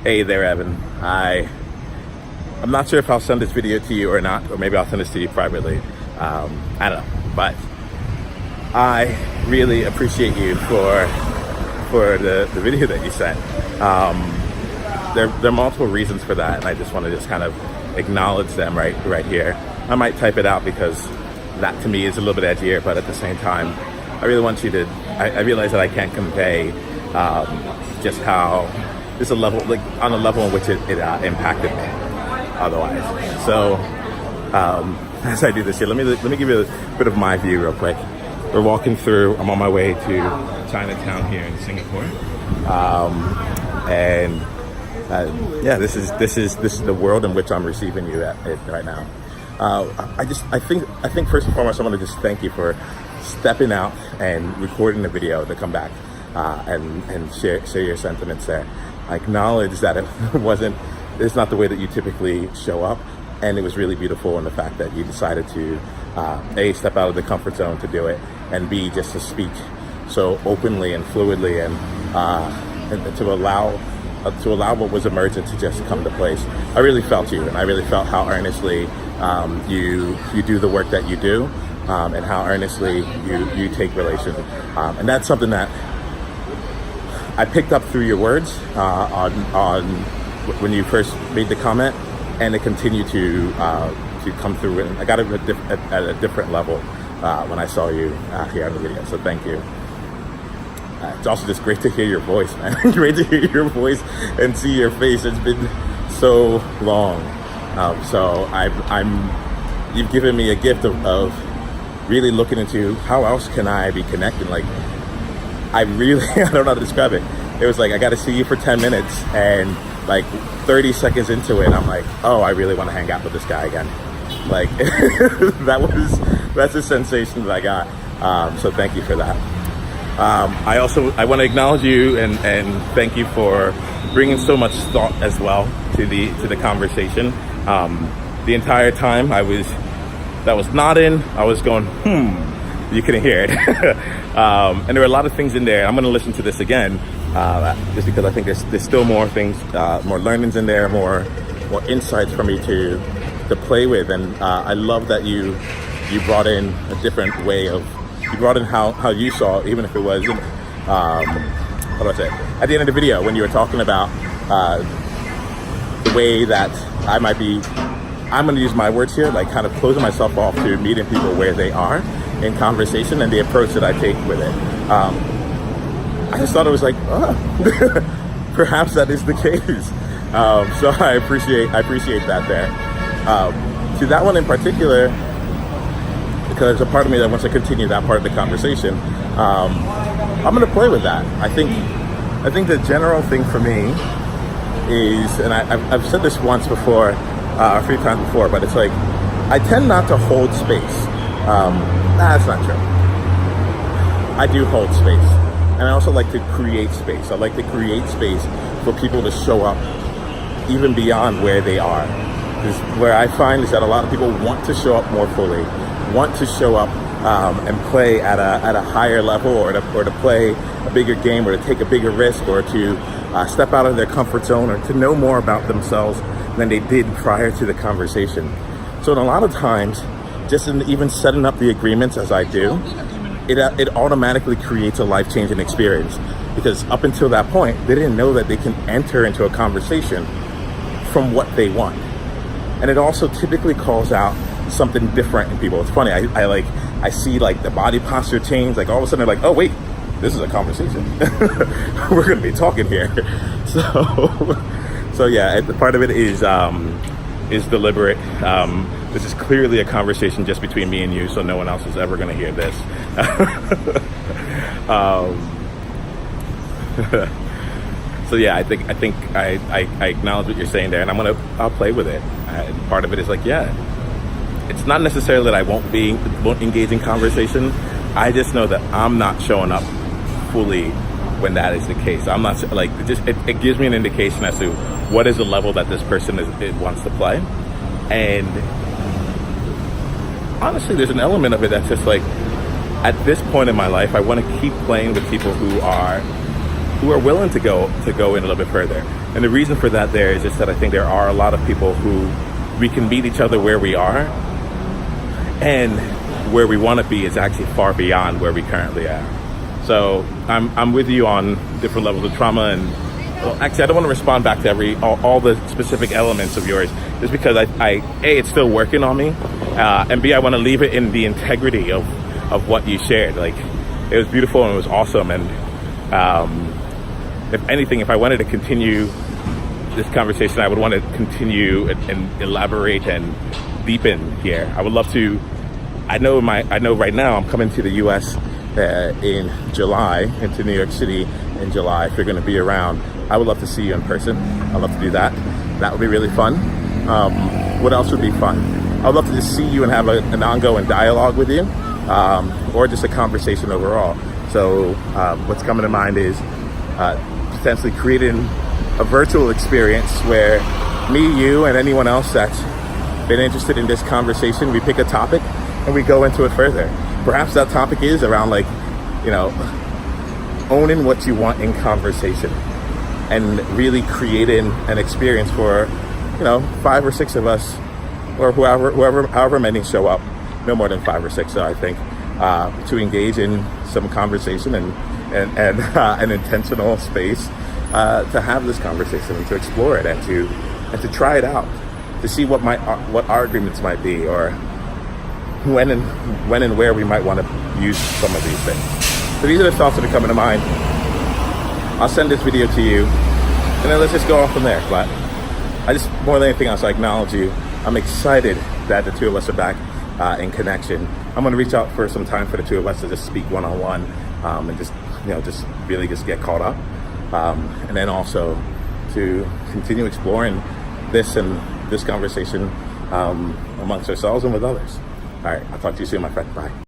Hey there, Evan. I'm not sure if I'll send this video to you or not, or maybe I'll send this to you privately. I don't know, but I really appreciate you for the video that you sent. There are multiple reasons for that, and I just want to kind of acknowledge them right here. I might type it out because that to me is a little bit edgier, but at the same time, I really want you to. I realize that I can't convey just how there's a level, like on a level in which it impacted me otherwise. So as I do this here, let me give you a bit of my view real quick. We're walking through. I'm on my way to Chinatown here in Singapore, and yeah, this is the world in which I'm receiving you at right now. I think first and foremost, I want to just thank you for stepping out and recording the video to come back and share your sentiments there. I acknowledge that it's not the way that you typically show up, and it was really beautiful in the fact that you decided to A, step out of the comfort zone to do it, and B, just to speak so openly and fluidly and to allow what was emergent to just come to place. I really felt you, and I really felt how earnestly you do the work that you do, and how earnestly you take relations, and that's something that I picked up through your words on when you first made the comment, and it continued to come through. And I got it at a different level when I saw you here on the video. So thank you. It's also just great to hear your voice, man. Great to hear your voice and see your face. It's been so long. So you've given me a gift of really looking into how else can I be connected. Like, I don't know how to describe it. It was like, I got to see you for 10 minutes, and like 30 seconds into it, I'm like, oh, I really want to hang out with this guy again. Like, that's the sensation that I got. So thank you for that. I want to acknowledge you and thank you for bringing so much thought as well to the conversation. The entire time I was nodding, I was going, you couldn't hear it. And there were a lot of things in there. I'm going to listen to this again, just because I think there's still more things, more learnings in there, more insights for me to play with. And I love that you brought in a different way you brought in how you saw it, even if it wasn't, how do I say it? At the end of the video, when you were talking about the way that I'm going to use my words here, like kind of closing myself off to meeting people where they are in conversation, and the approach that I take with it. I just thought it was like, perhaps that is the case. So I appreciate that there. To that one in particular, because there's a part of me that wants to continue that part of the conversation, I'm going to play with that. I think the general thing for me is, and I've said this once before, a few times before, but it's like, I tend not to hold space. That's not true. I do hold space, and I also like to create space. I like to create space for people to show up even beyond where they are. Because where I find is that a lot of people want to show up more fully, want to show up and play at a higher level, or to play a bigger game, or to take a bigger risk, or to step out of their comfort zone, or to know more about themselves than they did prior to the conversation. So in a lot of times, just in even setting up the agreements as I do, it automatically creates a life-changing experience, because up until that point, they didn't know that they can enter into a conversation from what they want. And it also typically calls out something different in people. It's funny, I see like the body posture change, like all of a sudden they're like, oh wait, this is a conversation. We're gonna be talking here. So yeah, part of it is deliberate. This is clearly a conversation just between me and you, so no one else is ever gonna hear this. So yeah, I think I acknowledge what you're saying there, and I'll play with it. And part of it is like, yeah, it's not necessarily that I won't engage in conversation. I just know that I'm not showing up fully when that is the case. I'm not like, it gives me an indication as to what is the level that this person wants to play. And honestly, there's an element of it that's just like, at this point in my life, I want to keep playing with people who are who are willing to go in a little bit further. And the reason for that there is just that I think there are a lot of people who we can meet each other where we are, and where we want to be is actually far beyond where we currently are. So I'm with you on different levels of trauma, and well, actually I don't want to respond back to all the specific elements of yours, just because A, it's still working on me, and B, I want to leave it in the integrity of what you shared. Like, it was beautiful and it was awesome, and if anything, if I wanted to continue this conversation, I would want to continue and elaborate and deepen here. I would love to. I know right now I'm coming to the U.S. In July, into New York City in July. If you're going to be around, I would love to see you in person. I'd love to do that. That would be really fun. What else would be fun? I'd love to just see you and have an ongoing dialogue with you, or just a conversation overall. So what's coming to mind is potentially creating a virtual experience where me, you, and anyone else that's been interested in this conversation, we pick a topic and we go into it further. Perhaps that topic is around, like, you know, owning what you want in conversation and really creating an experience for, you know, 5 or 6 of us, or however many show up, no more than 5 or 6, so I think, to engage in some conversation and an intentional space to have this conversation and to explore it and to try it out, to see what our agreements might be, or when and where we might want to use some of these things. So these are the thoughts that are coming to mind. I'll send this video to you, and then let's just go on from there. But I just, more than anything else, I acknowledge you. I'm excited that the two of us are back in connection. I'm going to reach out for some time for the two of us to just speak one-on-one, and just really get caught up, and then also to continue exploring this conversation amongst ourselves and with others. All right, I'll talk to you soon, my friend. Bye.